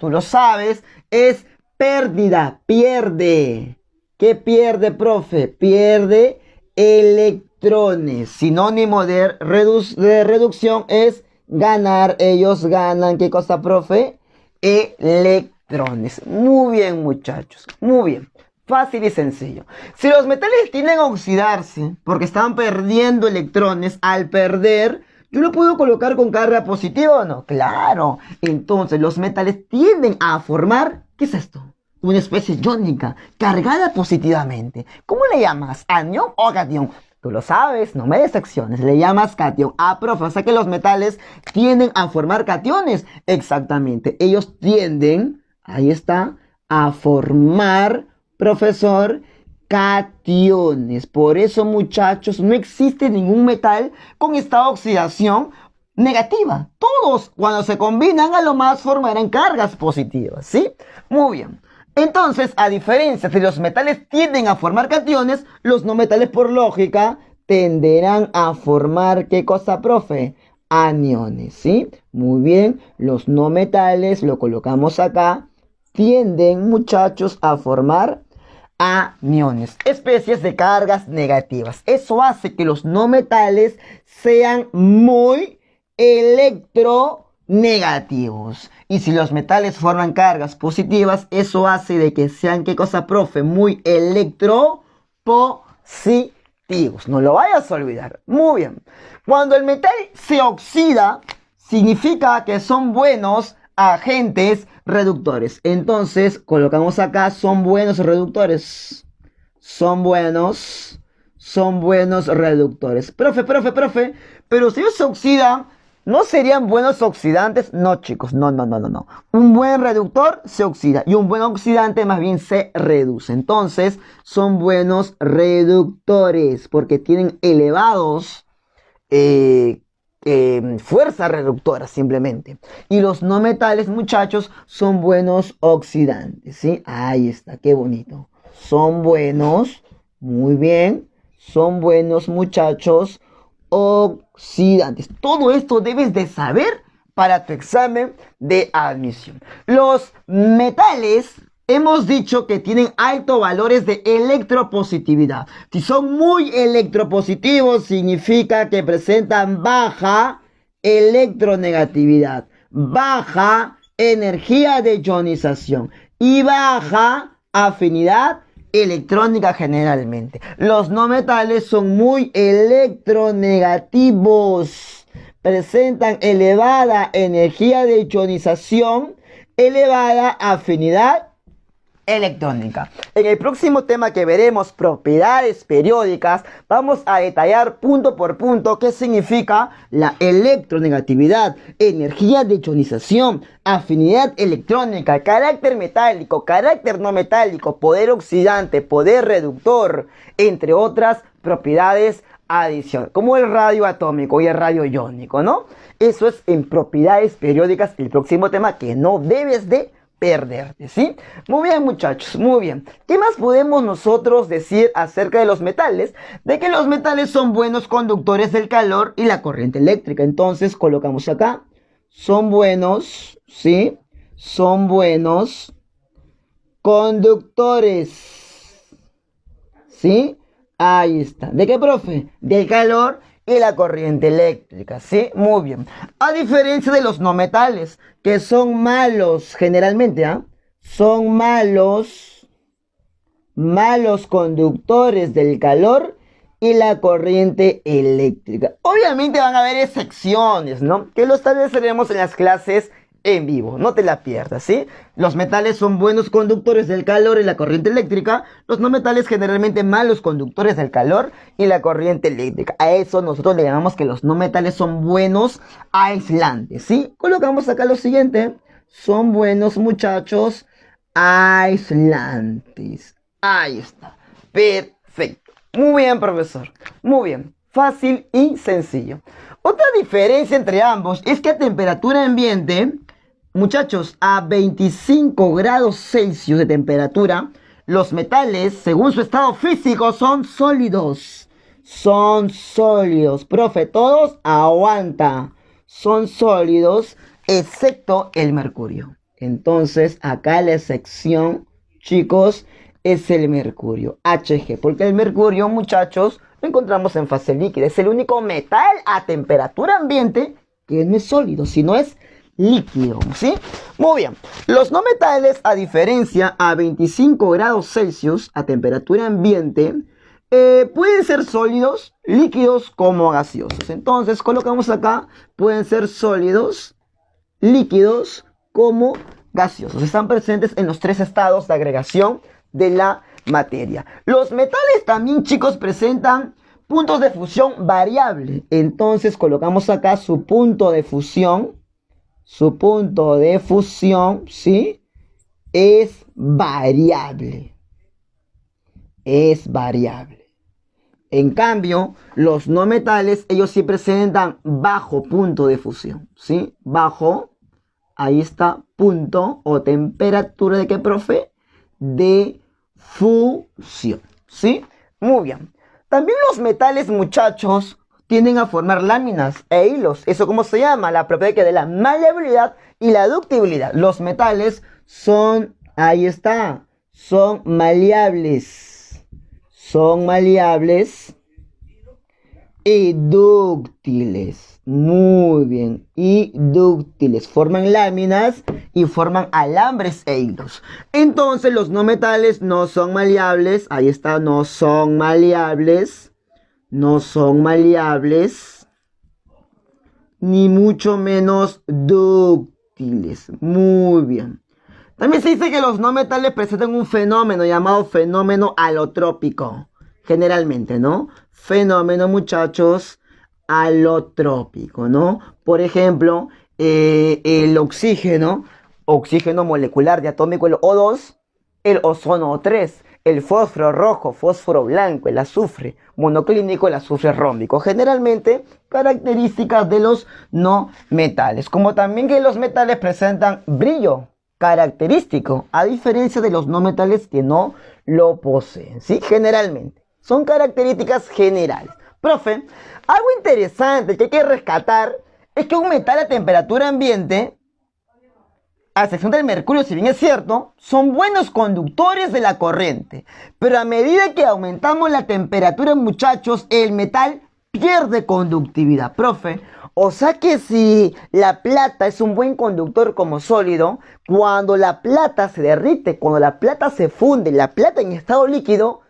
Speaker 1: es pérdida, pierde. ¿Qué pierde, profe? Pierde electrones. Sinónimo de reducción es ganar. Ellos ganan, ¿qué cosa, profe? Electrones. Muy bien, muchachos, muy bien. Fácil y sencillo. Si los metales tienden a oxidarse porque están perdiendo electrones, al perder, ¿yo lo puedo colocar con carga positiva o no? Claro. Entonces los metales tienden a formar, ¿qué es esto? Una especie iónica, cargada positivamente. ¿Cómo le llamas? ¿Anión o catión? Tú lo sabes, no me des acciones. Le llamas catión. Ah, profe, o sea que los metales tienden a formar cationes. Exactamente. Ellos tienden, ahí está, a formar, profesor, cationes. Por eso, muchachos, no existe ningún metal con esta oxidación negativa. Todos, cuando se combinan, a lo más formarán cargas positivas, ¿sí? Muy bien. Entonces, a diferencia de los metales tienden a formar cationes, los no metales, por lógica, tenderán a formar, ¿qué cosa, profe? Aniones, ¿sí? Muy bien, los no metales, lo colocamos acá, tienden, muchachos, a formar aniones, especies de cargas negativas. Eso hace que los no metales sean muy electronegativos. Y si los metales forman cargas positivas, eso hace de que sean, ¿qué cosa, profe? Muy electropositivos. No lo vayas a olvidar. Muy bien. Cuando el metal se oxida, significa que son buenos agentes reductores. Entonces, colocamos acá, son buenos reductores. Son buenos reductores. Profe, pero si ellos se oxidan, ¿no serían buenos oxidantes? No, chicos, no. Un buen reductor se oxida y un buen oxidante más bien se reduce. Entonces, son buenos reductores porque tienen elevados fuerza reductora simplemente. Y los no metales, muchachos, son buenos oxidantes, ¿sí? Ahí está, qué bonito. Son buenos, muy bien. Son buenos, muchachos, oxidantes. Todo esto debes de saber para tu examen de admisión. Los metales, hemos dicho que tienen altos valores de electropositividad. Si son muy electropositivos, significa que presentan baja electronegatividad, baja energía de ionización y baja afinidad electrónica generalmente. Los no metales son muy electronegativos, presentan elevada energía de ionización, elevada afinidad electrónica. En el próximo tema que veremos, propiedades periódicas, vamos a detallar punto por punto qué significa la electronegatividad, energía de ionización, afinidad electrónica, carácter metálico, carácter no metálico, poder oxidante, poder reductor, entre otras propiedades adicionales, como el radio atómico y el radio iónico, ¿no? Eso es en propiedades periódicas, el próximo tema que no debes de perderte, ¿sí? Muy bien, muchachos, muy bien. ¿Qué más podemos nosotros decir acerca de los metales? De que los metales son buenos conductores del calor y la corriente eléctrica. Entonces, colocamos acá, son buenos, ¿sí? Son buenos conductores, ¿sí? Ahí está. ¿De qué, profe? Del calor y la corriente eléctrica, ¿sí? Muy bien. A diferencia de los no metales, que son malos generalmente, ¿ah? Son malos conductores del calor y la corriente eléctrica. Obviamente van a haber excepciones, ¿no? Que lo estableceremos en las clases en vivo, no te la pierdas, ¿sí? Los metales son buenos conductores del calor y la corriente eléctrica. Los no metales generalmente malos conductores del calor y la corriente eléctrica. A eso nosotros le llamamos que los no metales son buenos aislantes, ¿sí? Colocamos acá lo siguiente. Son buenos, muchachos, aislantes. Ahí está. Perfecto. Muy bien, profesor. Muy bien. Fácil y sencillo. Otra diferencia entre ambos es que a temperatura ambiente, muchachos, a 25 grados Celsius de temperatura, los metales, según su estado físico, son sólidos. Son sólidos. Profe, todos aguanta. Son sólidos, excepto el mercurio. Entonces, acá la excepción, chicos, es el mercurio, Hg. Porque el mercurio, muchachos, lo encontramos en fase líquida. Es el único metal a temperatura ambiente que no es sólido, sino es líquido, ¿sí? Muy bien. Los no metales, a diferencia a 25 grados Celsius a temperatura ambiente, pueden ser sólidos, líquidos como gaseosos. Entonces, colocamos acá, pueden ser sólidos, líquidos como gaseosos. Están presentes en los tres estados de agregación de la materia. Los metales también, chicos, presentan puntos de fusión variable. Entonces colocamos acá su punto de fusión. Su punto de fusión, ¿sí? Es variable. Es variable. En cambio, los no metales, ellos sí presentan bajo punto de fusión, ¿sí? Bajo, ahí está, punto o temperatura de qué, profe? De fusión, ¿sí? Muy bien. También los metales, muchachos, tienden a formar láminas e hilos. ¿Eso cómo se llama? La propiedad de la maleabilidad y la ductibilidad. Los metales son, ahí está, son maleables. Son maleables y dúctiles. Muy bien. Y dúctiles. Forman láminas y forman alambres e hilos. Entonces los no metales no son maleables. Ahí está, no son maleables. No son maleables. Ni mucho menos dúctiles. Muy bien. También se dice que los no metales presentan un fenómeno llamado fenómeno alotrópico. Generalmente, ¿no? Fenómeno, muchachos, alotrópico, ¿no? Por ejemplo, el oxígeno molecular diatómico, el O2, el ozono O3, el fósforo rojo, fósforo blanco, el azufre monoclínico, el azufre rómbico. Generalmente, características de los no metales. Como también que los metales presentan brillo característico, a diferencia de los no metales que no lo poseen, ¿sí? Generalmente. Son características generales. Profe, algo interesante que hay que rescatar es que un metal a temperatura ambiente, a excepción del mercurio, si bien es cierto, son buenos conductores de la corriente. Pero a medida que aumentamos la temperatura, muchachos, el metal pierde conductividad. Profe, o sea que si la plata es un buen conductor como sólido, cuando la plata se derrite, cuando la plata se funde, la plata en estado líquido,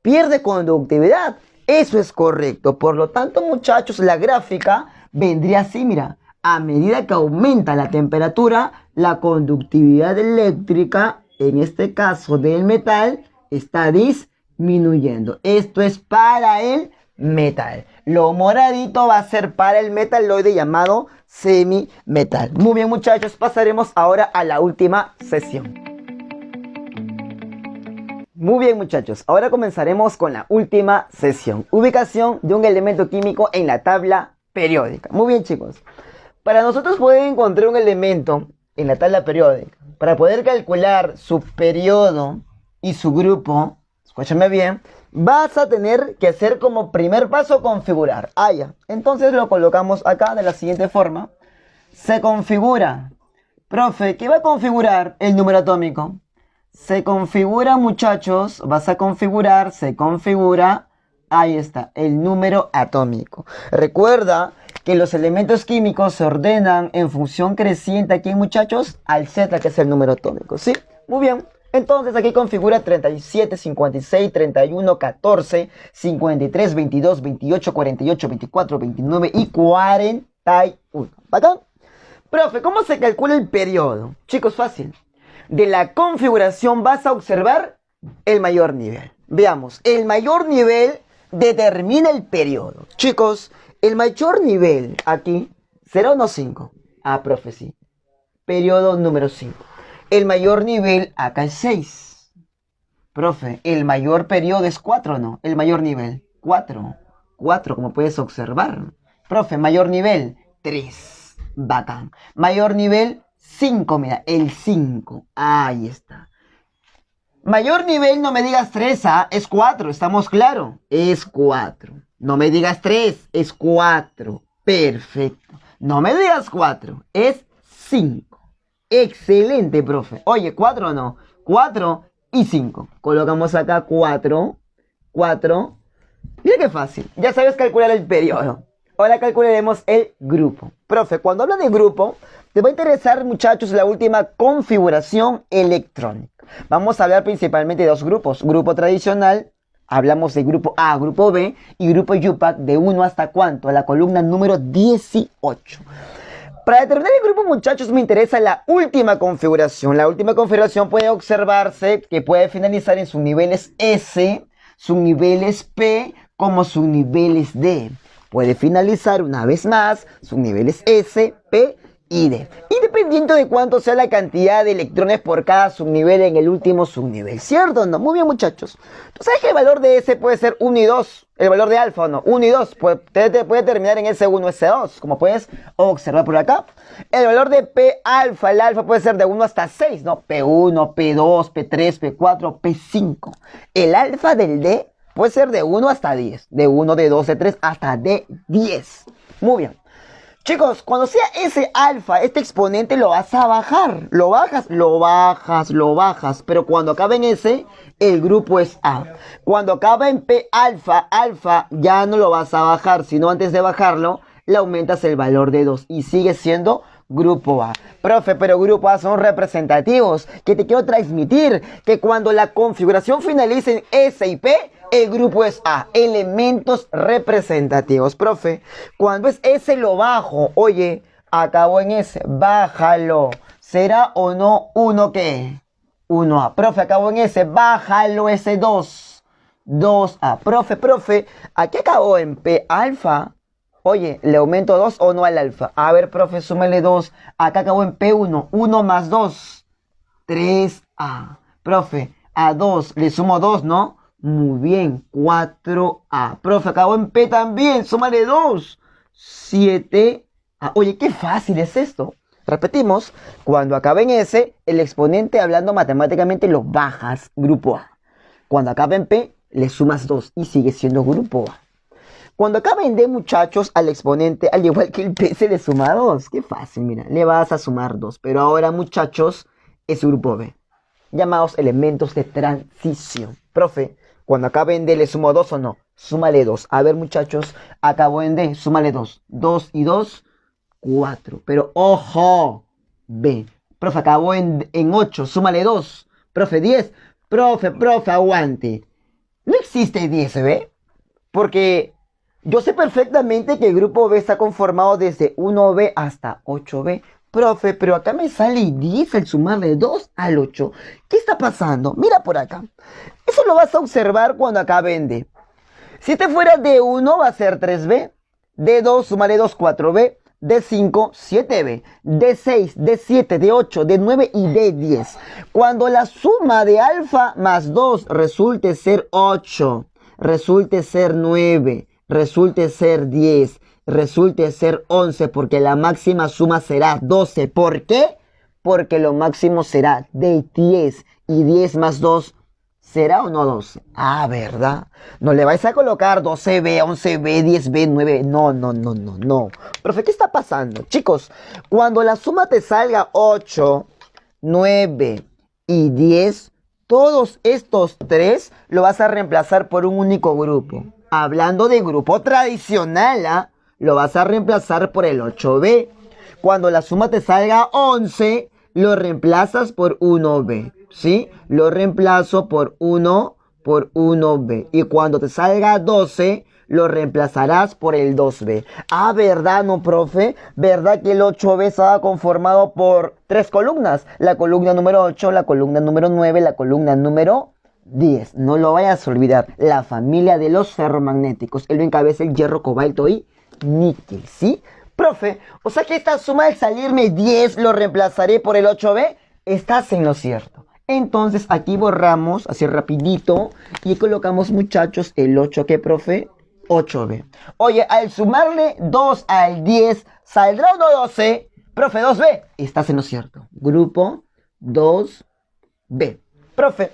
Speaker 1: pierde conductividad. Eso es correcto. Por lo tanto, muchachos, la gráfica vendría así, mira. A medida que aumenta la temperatura, la conductividad eléctrica, en este caso del metal, está disminuyendo. Esto es para el metal. Lo moradito va a ser para el metaloide llamado semimetal. Muy bien, muchachos, pasaremos ahora a la última sesión. Muy bien, muchachos, ahora comenzaremos con la última sesión. Ubicación de un elemento químico en la tabla periódica. Muy bien, chicos. Para nosotros poder encontrar un elemento en la tabla periódica, para poder calcular su periodo y su grupo, escúchame bien, vas a tener que hacer como primer paso configurar. Ah, ya. Entonces lo colocamos acá de la siguiente forma. Se configura. Profe, ¿qué va a configurar el número atómico? Se configura, muchachos, se configura, ahí está, el número atómico. Recuerda que los elementos químicos se ordenan en función creciente aquí, muchachos, al Z, que es el número atómico, ¿sí? Muy bien, entonces aquí configura 37, 56, 31, 14, 53, 22, 28, 48, 24, 29 y 41. ¿Bacán? Profe, ¿cómo se calcula el periodo? Chicos, fácil. De la configuración vas a observar el mayor nivel. Veamos, el mayor nivel determina el periodo. Chicos, el mayor nivel aquí será 1,5. Ah, profe, sí. Periodo número 5. El mayor nivel acá es 6. Profe, el mayor periodo es 4, ¿no? El mayor nivel, 4. 4, como puedes observar. Profe, mayor nivel, 3. Bacán. Mayor nivel, 5, mira, el 5. Ahí está. Mayor nivel, no me digas 3, ¿ah? Es 4, ¿estamos claros? Es 4. No me digas 3, es 4. Perfecto. No me digas 4, es 5. Excelente, profe. Oye, 4 o no. 4 y 5. Colocamos acá 4. 4. Mira qué fácil. Ya sabes calcular el periodo. Ahora calcularemos el grupo. Profe, cuando hablo de grupo, te va a interesar, muchachos, la última configuración electrónica. Vamos a hablar principalmente de dos grupos. Grupo tradicional, hablamos de grupo A, grupo B y grupo YUPAC de 1 hasta ¿cuánto? A la columna número 18. Para determinar el grupo, muchachos, me interesa la última configuración. La última configuración puede observarse que puede finalizar en subniveles S, subniveles P, como subniveles D. Puede finalizar una vez más subniveles S, P y D. Independiente de cuánto sea la cantidad de electrones por cada subnivel en el último subnivel. ¿Cierto o no? Muy bien, muchachos. ¿Tú sabes que el valor de S puede ser 1 y 2? El valor de alfa o no. 1 y 2. Puede terminar en S1, S2. Como puedes observar por acá. El valor de P alfa. El alfa puede ser de 1 hasta 6, ¿no? P1, P2, P3, P4, P5. El alfa del D Puede ser de 1 hasta 10. De 1, de 2, de 3, hasta de 10. Muy bien. Chicos, cuando sea ese alfa, este exponente lo vas a bajar. Lo bajas, lo bajas, lo bajas. Pero cuando acabe en S, el grupo es A. Cuando acaba en P alfa, alfa, ya no lo vas a bajar. Sino antes de bajarlo, le aumentas el valor de 2. Y sigue siendo grupo A. Profe, pero grupo A son representativos. Que te quiero transmitir que cuando la configuración finalice en S y P, el grupo es A. Elementos representativos. Profe, cuando es S lo bajo. Oye, acabó en S. Bájalo. ¿Será o no 1 qué? 1A. Profe, acabó en S. Bájalo ese 2. 2A. Profe, aquí acabó en P alfa. Oye, ¿le aumento 2 o no al alfa? A ver, profe, súmale 2. Acá acabó en P1. 1 más 2. 3A. Profe, a 2 le sumo 2, ¿no? Muy bien, 4A. Profe, acabó en P también. Súmale 2. 7A. Oye, qué fácil es esto. Repetimos, cuando acabe en S, el exponente, hablando matemáticamente, lo bajas, grupo A. Cuando acabe en P, le sumas 2 y sigue siendo grupo A. Cuando acabe en D, muchachos, al exponente, al igual que el P, se le suma 2. Qué fácil, mira, le vas a sumar 2. Pero ahora, muchachos, es grupo B, llamados elementos de transición. Profe, cuando acabe en D, ¿le sumo 2 o no? Súmale 2. A ver, muchachos, acabó en D, súmale 2. 2 y 2, 4. Pero, ¡ojo! B. Profe, acabó en 8, súmale 2. Profe, 10. Profe, aguante. No existe 10, ¿ve? Porque yo sé perfectamente que el grupo B está conformado desde 1B hasta 8B. Profe, pero acá me sale 10 al sumarle 2 al 8. ¿Qué está pasando? Mira por acá. Eso lo vas a observar cuando acabe en D. Si este fuera D1 va a ser 3B. D2, súmale 2, 4B. D5, 7B. D6, D7, D8, D9 y D10. Cuando la suma de alfa más 2 resulte ser 8, resulte ser 9, resulte ser 10, resulte ser 11, porque la máxima suma será 12. ¿Por qué? Porque lo máximo será de 10 y 10 más 2 ¿será o no 12? Ah, ¿verdad? No le vais a colocar 12B, 11B, 10B, 9. No. Profe, ¿qué está pasando? Chicos, cuando la suma te salga 8, 9 y 10, todos estos 3 lo vas a reemplazar por un único grupo. Hablando de grupo tradicional, ¿ah? Lo vas a reemplazar por el 8B. Cuando la suma te salga 11, lo reemplazas por 1B. ¿Sí? Lo reemplazo por 1B. Y cuando te salga 12, lo reemplazarás por el 2B. Ah, ¿verdad, no, profe? ¿Verdad que el 8B estaba conformado por 3 columnas? La columna número 8, la columna número 9, la columna número 10. No lo vayas a olvidar. La familia de los ferromagnéticos. Él lo encabeza el hierro, cobalto y níquel, ¿sí? Profe, o sea que esta suma al salirme 10 lo reemplazaré por el 8B. Estás en lo cierto. Entonces aquí borramos así rapidito y colocamos, muchachos, el 8, ¿qué, profe? 8B. Oye, al sumarle 2 al 10, ¿saldrá o no 12? Profe, 2B. Estás en lo cierto. Grupo 2B. Profe,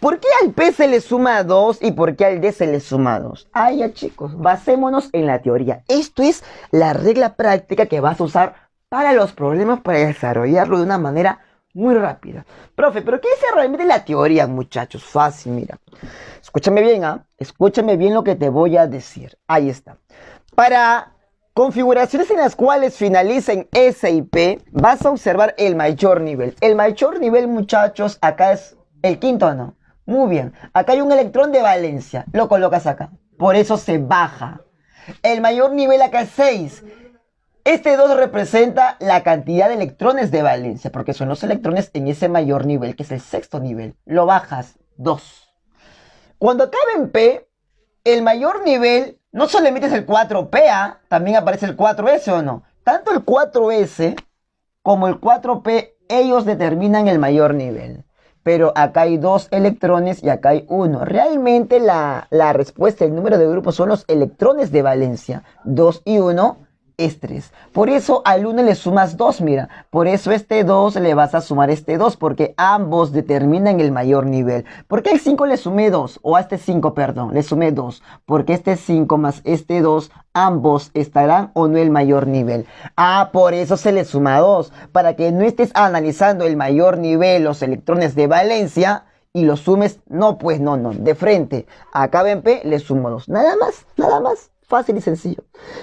Speaker 1: ¿por qué al P se le suma 2 y por qué al D se le suma 2? Ah, ya, chicos, basémonos en la teoría. Esto es la regla práctica que vas a usar para los problemas, para desarrollarlo de una manera muy rápida. Profe, ¿pero qué es realmente la teoría, muchachos? Fácil, mira. Escúchame bien, ¿ah? Escúchame bien lo que te voy a decir. Ahí está. Para configuraciones en las cuales finalicen S y P, vas a observar el mayor nivel. El mayor nivel, muchachos, acá es el quinto, ¿no? Muy bien. Acá hay un electrón de valencia. Lo colocas acá. Por eso se baja. El mayor nivel acá es 6. Este 2 representa la cantidad de electrones de valencia, porque son los electrones en ese mayor nivel, que es el sexto nivel. Lo bajas 2. Cuando acabe en P, el mayor nivel, no solamente es el 4P, también aparece el 4S, ¿o no? Tanto el 4S como el 4P, ellos determinan el mayor nivel. Pero acá hay 2 electrones y acá hay 1. Realmente la respuesta, el número de grupos son los electrones de valencia. 2 y 1. es 3. Por eso al 1 le sumas 2, mira. Por eso este 2 le vas a sumar este 2, porque ambos determinan el mayor nivel. ¿Por qué al 5 le sumé 2? O a este 5, perdón, le sumé 2. Porque este 5 más este 2, ambos estarán o no el mayor nivel. Ah, por eso se le suma 2. Para que no estés analizando el mayor nivel, los electrones de valencia, y los sumes, no, pues no, de frente. Acá en P le sumo 2. Nada más. Fácil y sencillo.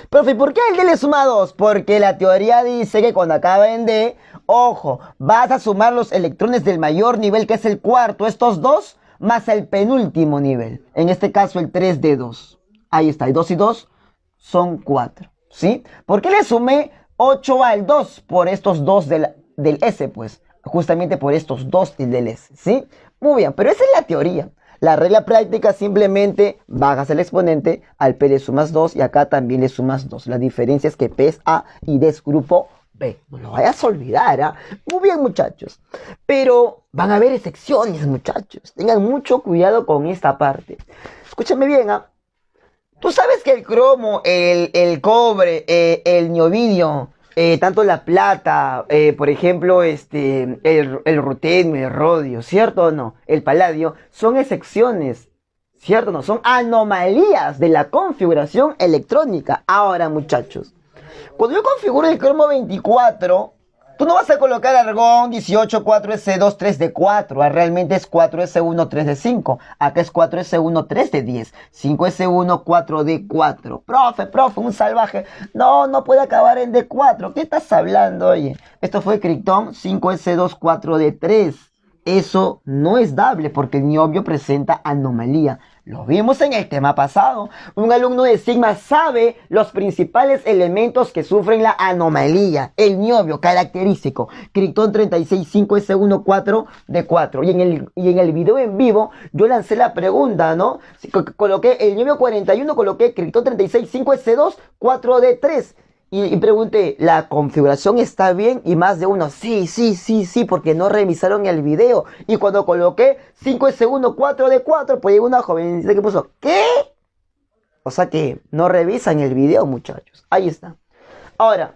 Speaker 1: Profe, ¿por qué el D le suma 2? Porque la teoría dice que cuando acaba en D, ojo, vas a sumar los electrones del mayor nivel, que es el cuarto, estos dos, más el penúltimo nivel. En este caso el 3D2. Ahí está, y 2 y 2 son 4, ¿sí? ¿Por qué le sumé 8 al 2? Por estos dos del S, pues. Justamente por estos dos del S, ¿sí? Muy bien, pero esa es la teoría. La regla práctica simplemente bajas el exponente, al P le sumas 2 y acá también le sumas 2. La diferencia es que P es A y D es grupo B. No lo vayas a olvidar, ¿ah? Muy bien, muchachos. Pero van a haber excepciones, muchachos. Tengan mucho cuidado con esta parte. Escúchame bien, ¿ah? Tú sabes que el cromo, el cobre, el niobidio, tanto la plata, por ejemplo, el rutenio, el rodio, ¿cierto o no? El paladio, son excepciones, ¿cierto o no? Son anomalías de la configuración electrónica. Ahora, muchachos, cuando yo configuro el cromo 24, tú no vas a colocar argón 18 4S2 3D4. Realmente es 4S1 3D5. Acá es 4S1 3D10. 5S1 4D4. Profe, un salvaje. No puede acabar en D4. ¿Qué estás hablando, oye? Esto fue Krypton 5S2 4D3. Eso no es dable porque el niobio presenta anomalía. Lo vimos en el tema pasado. Un alumno de Sigma sabe los principales elementos que sufren la anomalía. El niobio característico. Krypton 365S14D4. Y en el video en vivo yo lancé la pregunta, ¿no? Coloqué el niobio 41, coloqué Krypton 365S2 4D3. Y pregunté, ¿la configuración está bien? Y más de uno, sí, porque no revisaron el video. Y cuando coloqué 5S1 4D4, pues llegó una jovencita que puso, ¿qué? O sea que no revisan el video, muchachos. Ahí está. Ahora,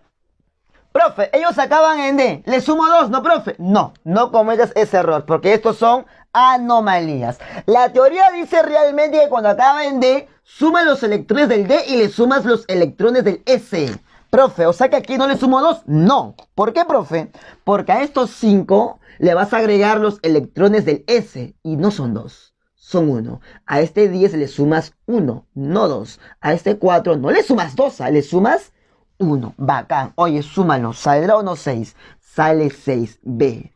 Speaker 1: profe, ellos acaban en D. ¿Le sumo 2? No, profe. No cometas ese error, porque estos son anomalías. La teoría dice realmente que cuando acaba en D, suma los electrones del D y le sumas los electrones del S. Profe, o sea que aquí no le sumo 2. No. ¿Por qué, profe? Porque a estos 5 le vas a agregar los electrones del S y no son 2. Son 1. A este 10 le sumas 1, no 2. A este 4 no le sumas 2, le sumas 1. Bacán. Oye, súmalo. ¿Saldrá o no 6? Sale 6B.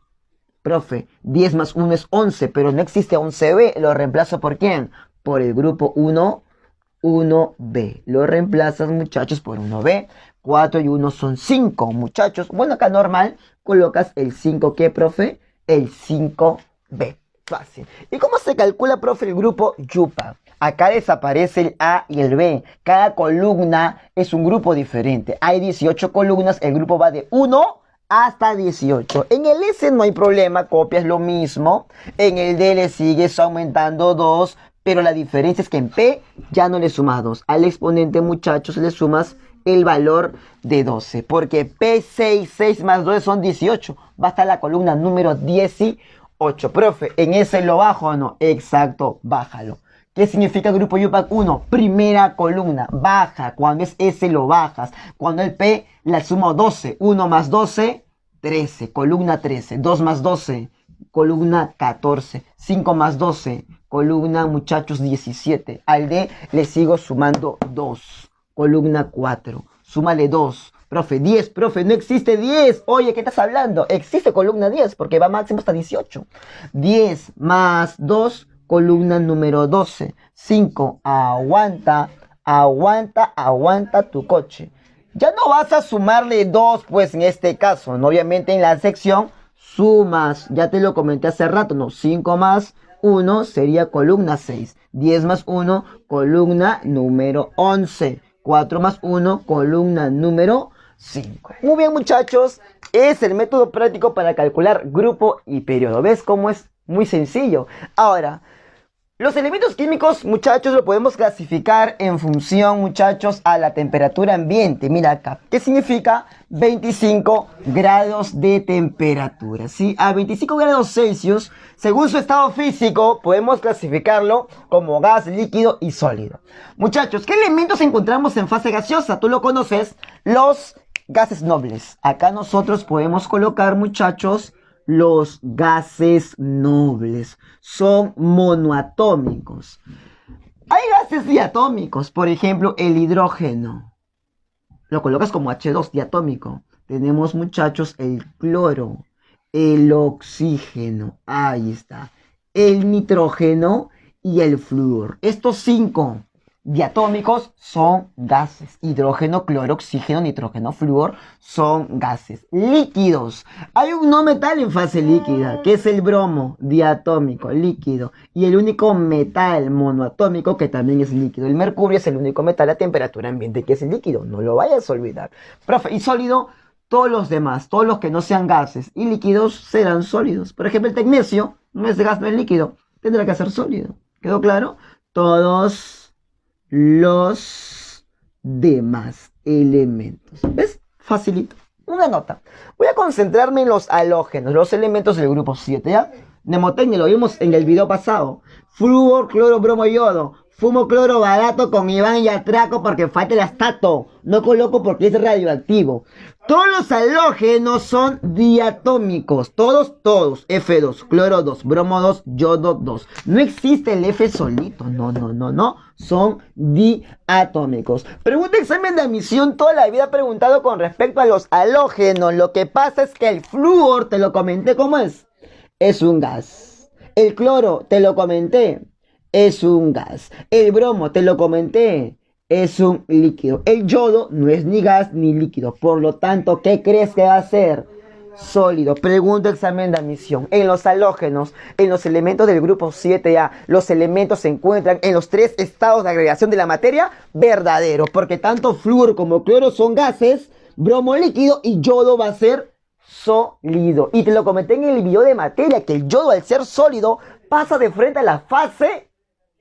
Speaker 1: Profe, 10 más 1 es 11, pero no existe 11B. ¿Lo reemplazo por quién? Por el grupo 1B. Lo reemplazas, muchachos, por 1B. 4 y 1 son 5, muchachos. Bueno, acá normal, colocas el 5, ¿qué, profe? El 5B. Fácil. ¿Y cómo se calcula, profe, el grupo Yupa? Acá desaparece el A y el B. Cada columna es un grupo diferente. Hay 18 columnas, el grupo va de 1 hasta 18. En el S no hay problema, copias lo mismo. En el D le sigues aumentando 2, pero la diferencia es que en P ya no le sumas 2. Al exponente, muchachos, le sumas el valor de 12, porque P6, 6 más 2 son 18. Va a estar la columna número 18. Profe, ¿en ese lo bajo o no? Exacto, bájalo. ¿Qué significa grupo Yupac 1? Primera columna, baja. Cuando es S lo bajas. Cuando el P la sumo 12. 1 más 12, 13. Columna 13. 2 más 12, columna 14. 5 más 12, columna, muchachos, 17. Al D le sigo sumando 2. Columna 4. Súmale 2. Profe, 10. Profe, no existe 10. Oye, ¿qué estás hablando? Existe columna 10 porque va máximo hasta 18. 10 más 2, columna número 12. 5. Aguanta tu coche. Ya no vas a sumarle 2, pues en este caso, ¿no? Obviamente en la sección sumas. Ya te lo comenté hace rato, ¿no? 5 más 1 sería columna 6. 10 más 1, columna número 11. 4 más 1, columna número 5. Muy bien, muchachos. Es el método práctico para calcular grupo y periodo. ¿Ves cómo es muy sencillo? Ahora, Los elementos químicos, muchachos, lo podemos clasificar en función, muchachos, a la temperatura ambiente. Mira acá, ¿qué significa 25 grados de temperatura? ¿Sí? A 25 grados Celsius, según su estado físico, podemos clasificarlo como gas, líquido y sólido. Muchachos, ¿qué elementos encontramos en fase gaseosa? Tú lo conoces, los gases nobles. Acá nosotros podemos colocar, muchachos, los gases nobles. Son monoatómicos. Hay gases diatómicos, por ejemplo, el hidrógeno. Lo colocas como H2 diatómico. Tenemos, muchachos, el cloro, el oxígeno, ahí está, el nitrógeno y el flúor. Estos 5 diatómicos son gases. Hidrógeno, cloro, oxígeno, nitrógeno, flúor son gases. Líquidos. Hay un no metal en fase líquida, que es el bromo, diatómico, líquido. Y el único metal monoatómico que también es líquido. El mercurio es el único metal a temperatura ambiente que es líquido. No lo vayas a olvidar. Profe, y sólido, todos los demás, todos los que no sean gases y líquidos serán sólidos. Por ejemplo, el tecnecio no es gas, no es líquido. Tendrá que ser sólido. ¿Quedó claro? Todos los demás elementos. ¿Ves? Facilito. Una nota. Voy a concentrarme en los halógenos, los elementos del grupo 7, ¿ya? Mnemotecnia, lo vimos en el video pasado. Flúor, cloro, bromo, yodo. Fumo cloro barato con Iván y atraco porque falta el astato. No coloco porque es radioactivo. Todos los halógenos son diatómicos. Todos. F2, cloro 2, bromo 2, yodo 2. No existe el F solito. No. Son diatómicos. Pregunta examen de admisión. Toda la vida he preguntado con respecto a los halógenos. Lo que pasa es que el flúor, te lo comenté cómo es. Es un gas. El cloro, te lo comenté, es un gas. El bromo, te lo comenté, es un líquido. El yodo no es ni gas ni líquido. Por lo tanto, ¿qué crees que va a ser? Sólido. Pregunta examen de admisión. En los halógenos, en los elementos del grupo 7A, los elementos se encuentran en los 3 estados de agregación de la materia. Verdadero. Porque tanto flúor como cloro son gases, bromo líquido y yodo va a ser sólido. Y te lo comenté en el video de materia, que el yodo, al ser sólido, pasa de frente a la fase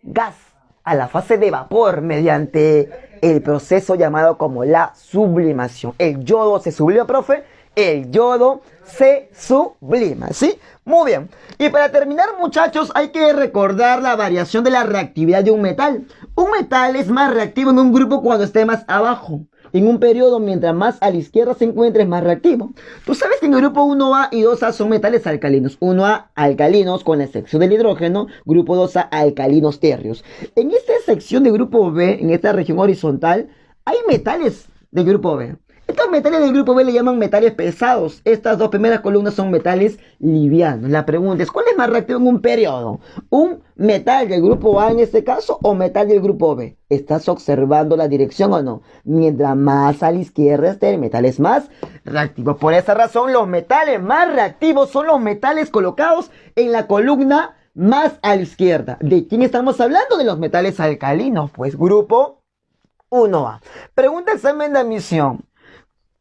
Speaker 1: gas, a la fase de vapor, mediante el proceso llamado como la sublimación. El yodo se sublima, profe. El yodo se sublima, ¿sí? Muy bien. Y para terminar, muchachos, hay que recordar la variación de la reactividad de un metal. Un metal es más reactivo en un grupo cuando esté más abajo. En un periodo, mientras más a la izquierda se encuentre, es más reactivo. Tú sabes que en el grupo 1A y 2A son metales alcalinos. 1A alcalinos con la excepción del hidrógeno. Grupo 2A alcalinos térreos. En esta sección de grupo B, en esta región horizontal, hay metales del grupo B. Estos metales del grupo B le llaman metales pesados. Estas dos primeras columnas son metales livianos. La pregunta es, ¿cuál es más reactivo en un periodo? ¿Un metal del grupo A en este caso o metal del grupo B? ¿Estás observando la dirección o no? Mientras más a la izquierda esté, el metal es más reactivo. Por esa razón, los metales más reactivos son los metales colocados en la columna más a la izquierda. ¿De quién estamos hablando? De los metales alcalinos. Pues grupo 1A. Pregunta examen de admisión.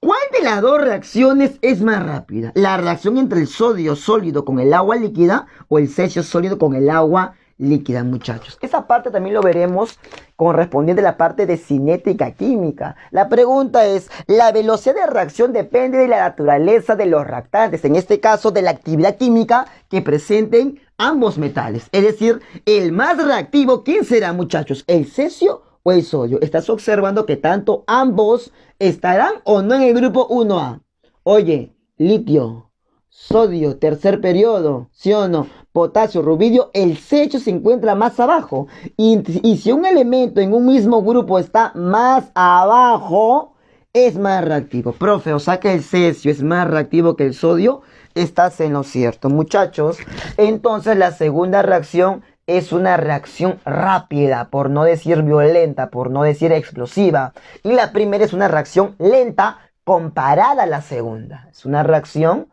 Speaker 1: ¿Cuál de las dos reacciones es más rápida? ¿La reacción entre el sodio sólido con el agua líquida o el cesio sólido con el agua líquida, muchachos? Esa parte también lo veremos correspondiente a la parte de cinética química. La pregunta es, la velocidad de reacción depende de la naturaleza de los reactantes, en este caso de la actividad química que presenten ambos metales. Es decir, el más reactivo, ¿quién será, muchachos? ¿El cesio o el sodio? Estás observando que tanto ambos estarán o no en el grupo 1A. Oye, litio, sodio, tercer periodo, ¿sí o no? Potasio, rubidio, el cesio se encuentra más abajo. Y si un elemento en un mismo grupo está más abajo, es más reactivo. Profe, o sea que el cesio es más reactivo que el sodio. Estás en lo cierto, muchachos. Entonces la segunda reacción es una reacción rápida, por no decir violenta, por no decir explosiva. Y la primera es una reacción lenta comparada a la segunda. Es una reacción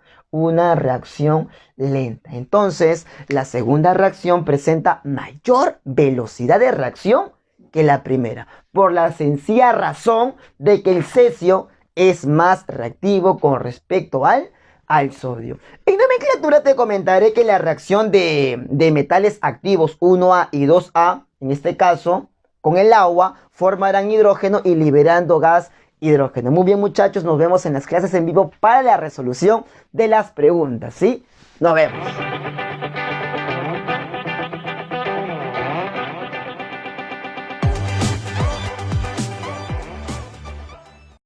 Speaker 1: lenta. Entonces, la segunda reacción presenta mayor velocidad de reacción que la primera, por la sencilla razón de que el cesio es más reactivo con respecto al al sodio. En nomenclatura te comentaré que la reacción de metales activos 1A y 2A, en este caso, con el agua, formarán hidrógeno y liberando gas hidrógeno. Muy bien, muchachos, nos vemos en las clases en vivo para la resolución de las preguntas, ¿sí? Nos vemos.